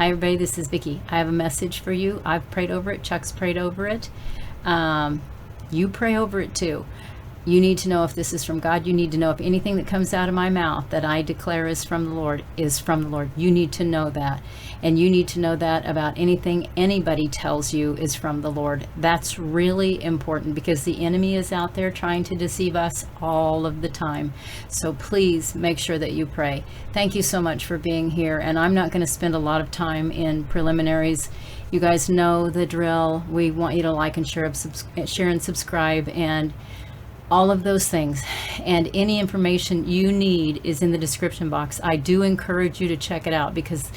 Hi everybody, this is Vicky. I have a message for you. I've prayed over it. Chuck's prayed over it. You pray over it too. You need to know if this is from God. You need to know if anything that comes out of my mouth that I declare is from the Lord is from the Lord. You need to know that. And you need to know that about anything anybody tells you is from the Lord. That's really important because the enemy is out there trying to deceive us all of the time. So please make sure that you pray. Thank you so much for being here. And I'm not going to spend a lot of time in preliminaries. You guys know the drill. We want you to like and share and subscribe and all of those things, and any information you need is in the description box. I do encourage you to check it out because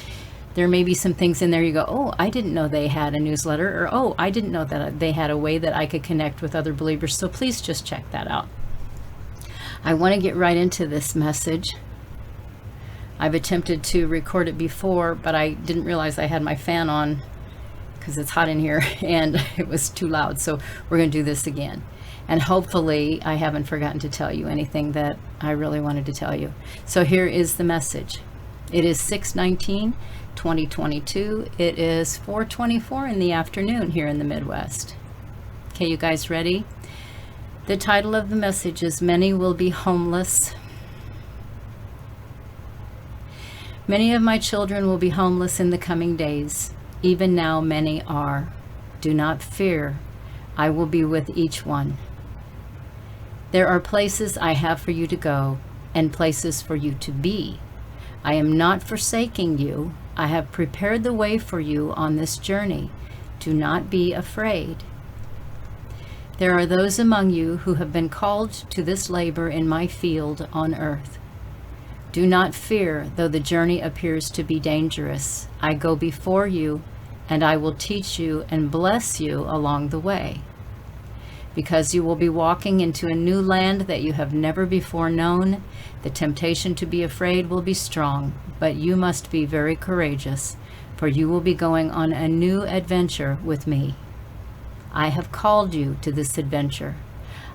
there may be some things in there you go, oh, I didn't know they had a newsletter, or oh, I didn't know that they had a way that I could connect with other believers. So please just check that out. I want to get right into this message. I've attempted to record it before, but I didn't realize I had my fan on because it's hot in here and it was too loud. So we're going to do this again. And hopefully I haven't forgotten to tell you anything that I really wanted to tell you. So here is the message. It is 6/19/2022. It is 4:24 in the afternoon here in the Midwest. Okay, you guys ready? The title of the message is Many Will Be Homeless. Many of my children will be homeless in the coming days. Even now many are. Do not fear. I will be with each one. There are places I have for you to go and places for you to be. I am not forsaking you. I have prepared the way for you on this journey. Do not be afraid. There are those among you who have been called to this labor in my field on earth. Do not fear, though the journey appears to be dangerous. I go before you, and I will teach you and bless you along the way. Because you will be walking into a new land that you have never before known, the temptation to be afraid will be strong, but you must be very courageous, for you will be going on a new adventure with me. I have called you to this adventure.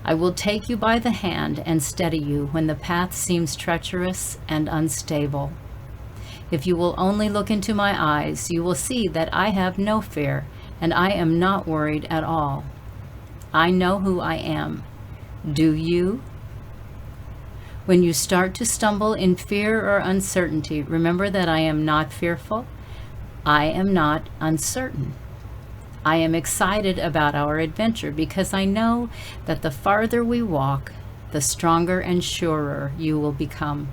I will take you by the hand and steady you when the path seems treacherous and unstable. If you will only look into my eyes, you will see that I have no fear, and I am not worried at all. I know who I am. Do you? When you start to stumble in fear or uncertainty, remember that I am not fearful. I am not uncertain. I am excited about our adventure because I know that the farther we walk, the stronger and surer you will become.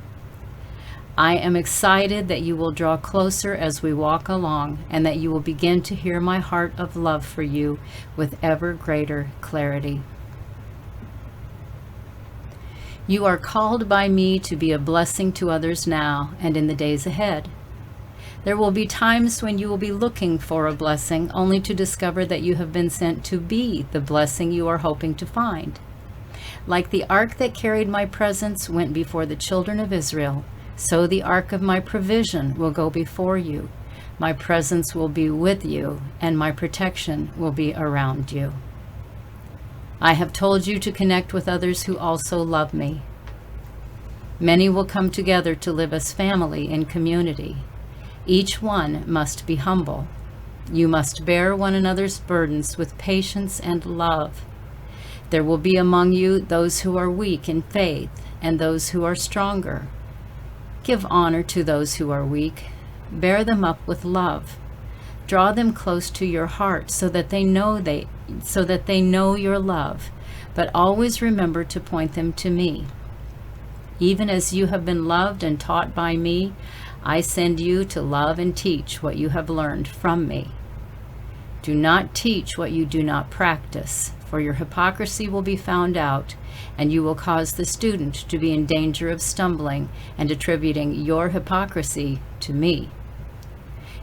I am excited that you will draw closer as we walk along and that you will begin to hear my heart of love for you with ever greater clarity. You are called by me to be a blessing to others now and in the days ahead. There will be times when you will be looking for a blessing only to discover that you have been sent to be the blessing you are hoping to find. Like the ark that carried my presence went before the children of Israel, so the ark of my provision will go before you. My presence will be with you, and my protection will be around you. I have told you to connect with others who also love me. Many will come together to live as family in community. Each one must be humble. You must bear one another's burdens with patience and love. There will be among you those who are weak in faith and those who are stronger. Give honor to those who are weak. Bear them up with love. Draw them close to your heart so that they know your love, but always remember to point them to me. Even as you have been loved and taught by me, I send you to love and teach what you have learned from me. Do not teach what you do not practice, for your hypocrisy will be found out, and you will cause the student to be in danger of stumbling and attributing your hypocrisy to me.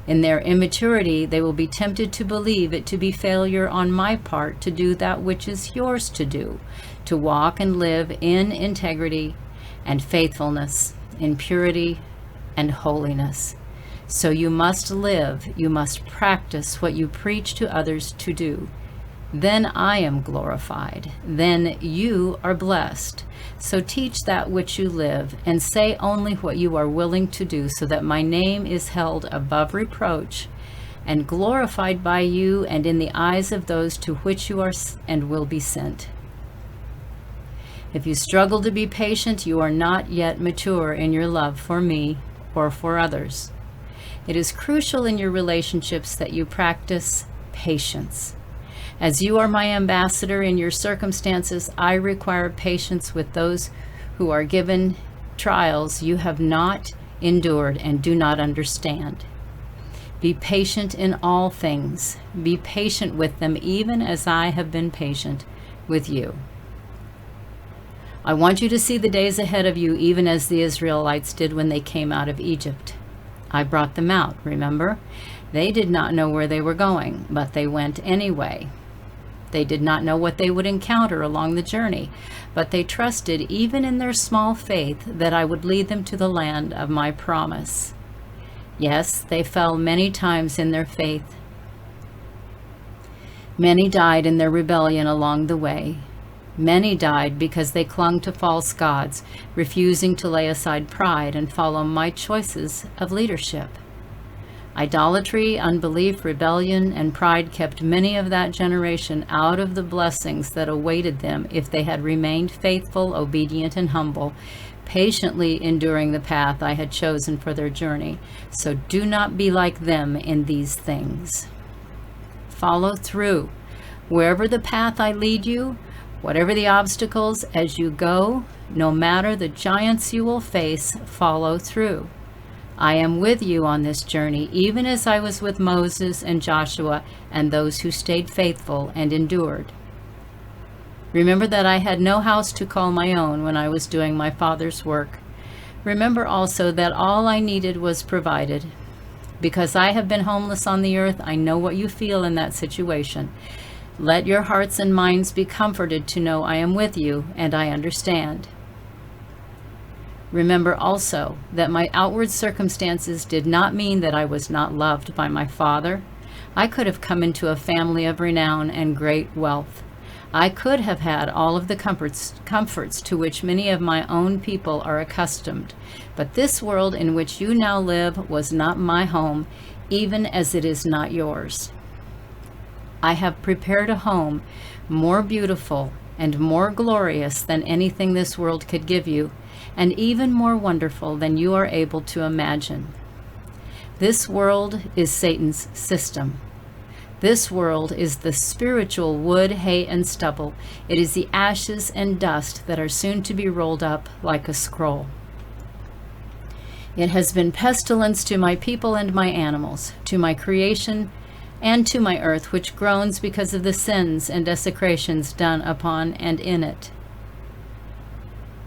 In their immaturity, they will be tempted to believe it to be failure on my part to do that which is yours to do, to walk and live in integrity and faithfulness, in purity and holiness. So you must live, you must practice what you preach to others to do. then I am glorified. Then you are blessed. So teach that which you live, and say only what you are willing to do, so that my name is held above reproach and glorified by you and in the eyes of those to which you are and will be sent. If you struggle to be patient, you are not yet mature in your love for me or for others. It is crucial in your relationships that you practice patience. As you are my ambassador in your circumstances, I require patience with those who are given trials you have not endured and do not understand. Be patient in all things. Be patient with them, even as I have been patient with you. I want you to see the days ahead of you, even as the Israelites did when they came out of Egypt. I brought them out, remember? They did not know where they were going, but they went anyway. They did not know what they would encounter along the journey, but they trusted, even in their small faith, that I would lead them to the land of my promise. Yes, they fell many times in their faith. Many died in their rebellion along the way. Many died because they clung to false gods, refusing to lay aside pride and follow my choices of leadership. Idolatry, unbelief, rebellion, and pride kept many of that generation out of the blessings that awaited them if they had remained faithful, obedient, and humble, patiently enduring the path I had chosen for their journey. So do not be like them in these things. Follow through. Wherever the path I lead you, whatever the obstacles as you go, no matter the giants you will face, follow through. I am with you on this journey, even as I was with Moses and Joshua and those who stayed faithful and endured. Remember that I had no house to call my own when I was doing my Father's work. Remember also that all I needed was provided. Because I have been homeless on the earth, I know what you feel in that situation. Let your hearts and minds be comforted to know I am with you and I understand. Remember also that my outward circumstances did not mean that I was not loved by my Father. I could have come into a family of renown and great wealth. I could have had all of the comforts to which many of my own people are accustomed. But this world in which you now live was not my home, even as it is not yours. I have prepared a home more beautiful and more glorious than anything this world could give you, and even more wonderful than you are able to imagine. This world is Satan's system. This world is the spiritual wood, hay, and stubble. It is the ashes and dust that are soon to be rolled up like a scroll. It has been pestilence to my people and my animals, to my creation, and to my earth, which groans because of the sins and desecrations done upon and in it.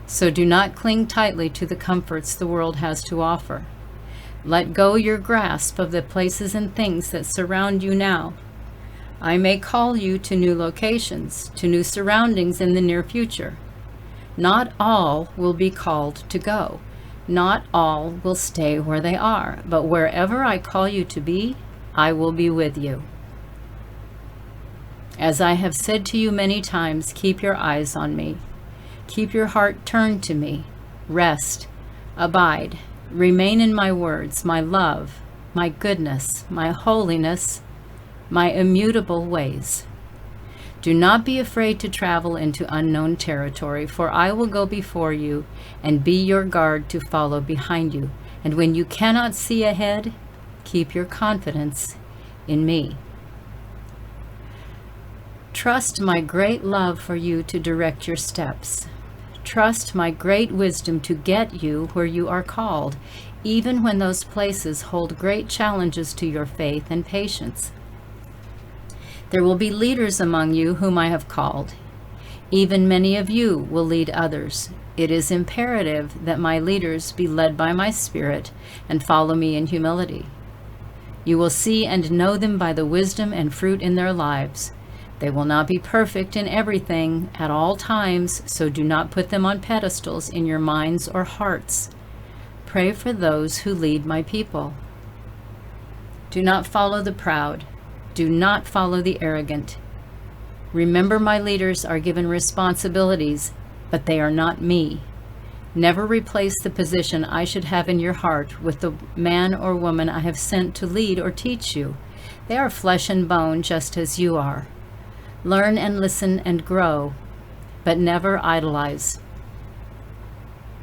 So do not cling tightly to the comforts the world has to offer. Let go your grasp of the places and things that surround you now. I may call you to new locations, to new surroundings in the near future. Not all will be called to go. Not all will stay where they are, but wherever I call you to be, I will be with you. As I have said to you many times, keep your eyes on me. Keep your heart turned to me. Rest, abide, remain in my words, my love, my goodness, my holiness, my immutable ways. Do not be afraid to travel into unknown territory, for I will go before you and be your guard to follow behind you. And when you cannot see ahead, keep your confidence in me. Trust my great love for you to direct your steps. Trust my great wisdom to get you where you are called, even when those places hold great challenges to your faith and patience. There will be leaders among you whom I have called. Even many of you will lead others. It is imperative that my leaders be led by my Spirit and follow me in humility. You will see and know them by the wisdom and fruit in their lives. They will not be perfect in everything at all times, so do not put them on pedestals in your minds or hearts. Pray for those who lead my people. Do not follow the proud. Do not follow the arrogant. Remember, my leaders are given responsibilities, but they are not me. Never replace the position I should have in your heart with the man or woman I have sent to lead or teach you. They are flesh and bone just as you are. Learn and listen and grow, but never idolize.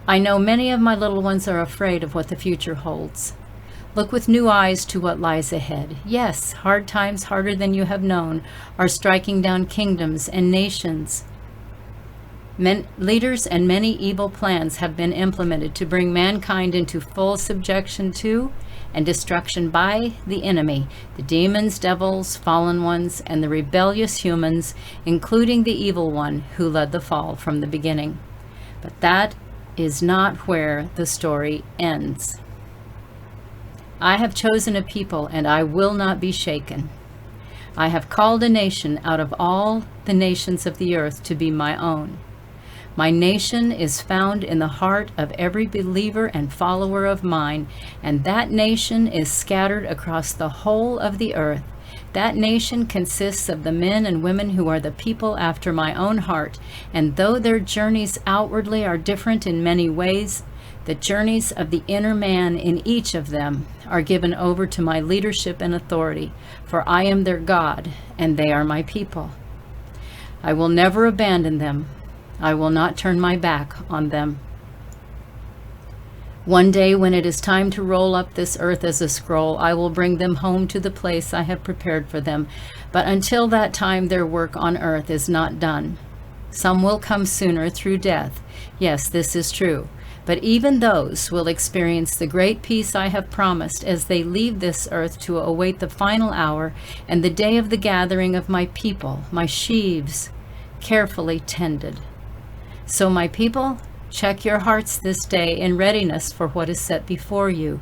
I know many of my little ones are afraid of what the future holds. Look with new eyes to what lies ahead. Yes, hard times, harder than you have known, are striking down kingdoms and nations. Leaders and many evil plans have been implemented to bring mankind into full subjection to and destruction by the enemy, the demons, devils, fallen ones, and the rebellious humans, including the evil one who led the fall from the beginning. But that is not where the story ends. I have chosen a people, and I will not be shaken. I have called a nation out of all the nations of the earth to be my own. My nation is found in the heart of every believer and follower of mine, and that nation is scattered across the whole of the earth. That nation consists of the men and women who are the people after my own heart, and though their journeys outwardly are different in many ways, the journeys of the inner man in each of them are given over to my leadership and authority, for I am their God, and they are my people. I will never abandon them. I will not turn my back on them. One day, when it is time to roll up this earth as a scroll, I will bring them home to the place I have prepared for them. But until that time, their work on earth is not done. Some will come sooner through death. Yes, this is true. But even those will experience the great peace I have promised as they leave this earth to await the final hour and the day of the gathering of my people, my sheaves, carefully tended. So, my people, check your hearts this day in readiness for what is set before you.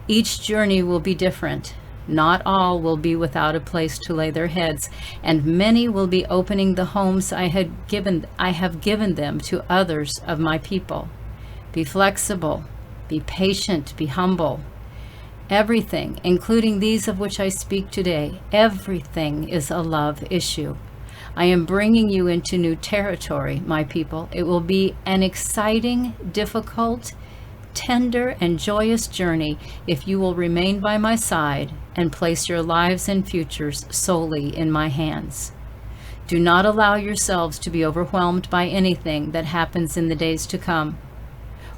Each journey will be different. Not all will be without a place to lay their heads, and many will be opening the homes I have given them to others of my people. Be flexible, be patient, be humble. Everything, including these of which I speak today, everything is a love issue. I am bringing you into new territory, my people. It will be an exciting, difficult, tender, and joyous journey if you will remain by my side and place your lives and futures solely in my hands. Do not allow yourselves to be overwhelmed by anything that happens in the days to come,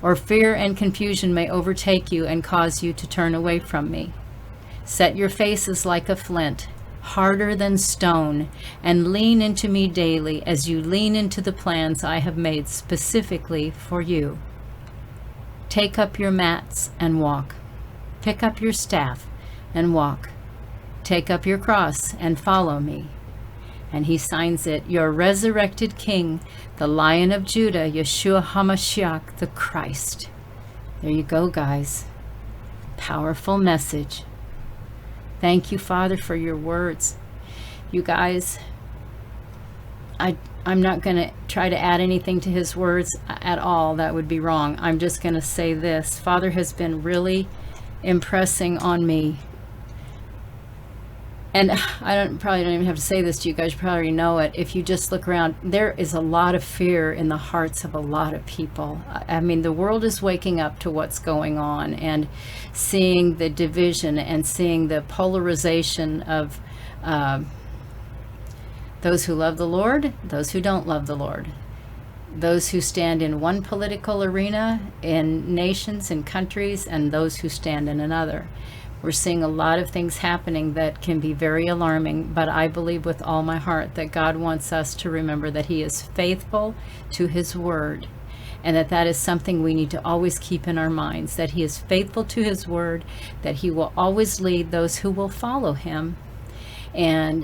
or fear and confusion may overtake you and cause you to turn away from me. Set your faces like a flint, harder than stone, and lean into me daily as you lean into the plans I have made specifically for you. Take up your mats and walk. Pick up your staff and walk. Take up your cross and follow me. And he signs it, your resurrected King, the Lion of Judah, Yeshua HaMashiach, the Christ. There you go, guys. Powerful message. Thank you, Father, for your words. You guys, I'm not going to try to add anything to his words at all. That would be wrong. I'm just going to say this. Father has been really impressing on me. And probably don't even have to say this to you guys. You probably already know it. If you just look around, there is a lot of fear in the hearts of a lot of people. I mean, the world is waking up to what's going on and seeing the division and seeing the polarization of those who love the Lord, those who don't love the Lord, those who stand in one political arena in nations and countries, and those who stand in another. We're seeing a lot of things happening that can be very alarming, but I believe with all my heart that God wants us to remember that he is faithful to his word, and that is something we need to always keep in our minds, that he is faithful to his word, that he will always lead those who will follow him, and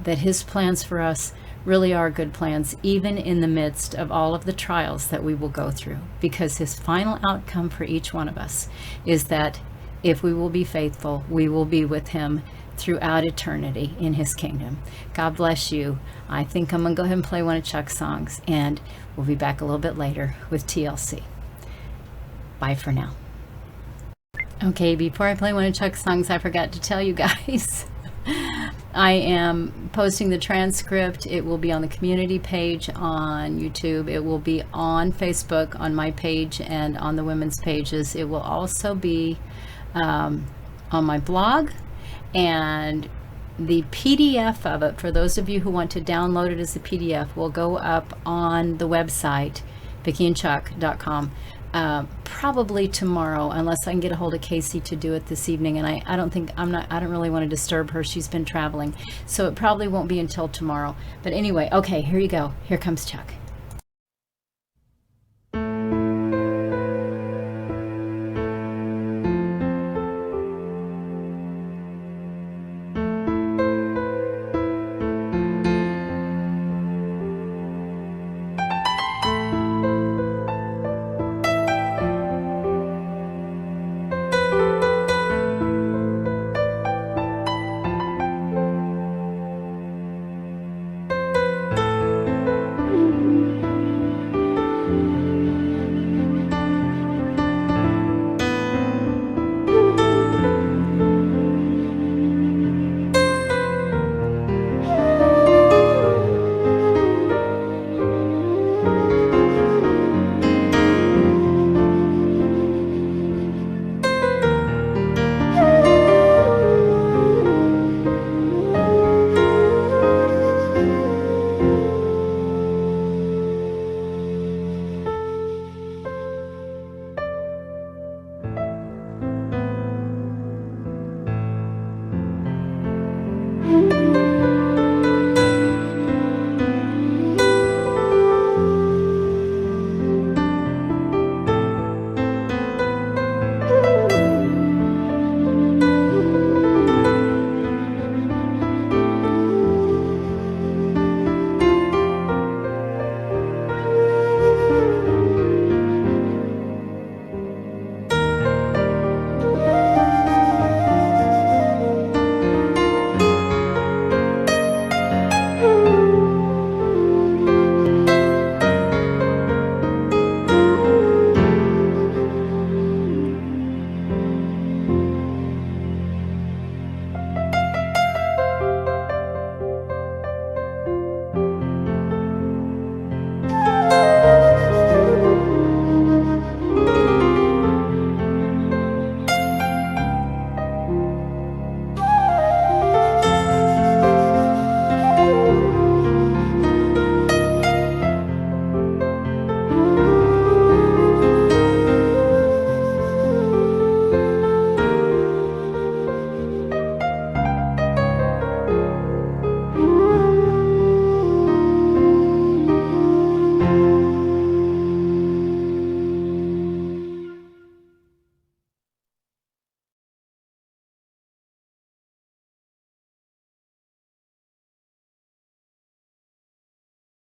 that his plans for us really are good plans, even in the midst of all of the trials that we will go through, because his final outcome for each one of us is that if we will be faithful, we will be with him throughout eternity in his kingdom. God bless you. I think I'm going to go ahead and play one of Chuck's songs, and we'll be back a little bit later with TLC. Bye for now. Okay, before I play one of Chuck's songs, I forgot to tell you guys, I am posting the transcript. It will be on the community page on YouTube. It will be on Facebook on my page and on the women's pages. It will also be on my blog, and the PDF of it, for those of you who want to download it as a PDF, will go up on the website, VickyandChuck.com, probably tomorrow, unless I can get a hold of Casey to do it this evening. And I don't really want to disturb her. She's been traveling, so it probably won't be until tomorrow. But anyway, okay, here you go. Here comes Chuck.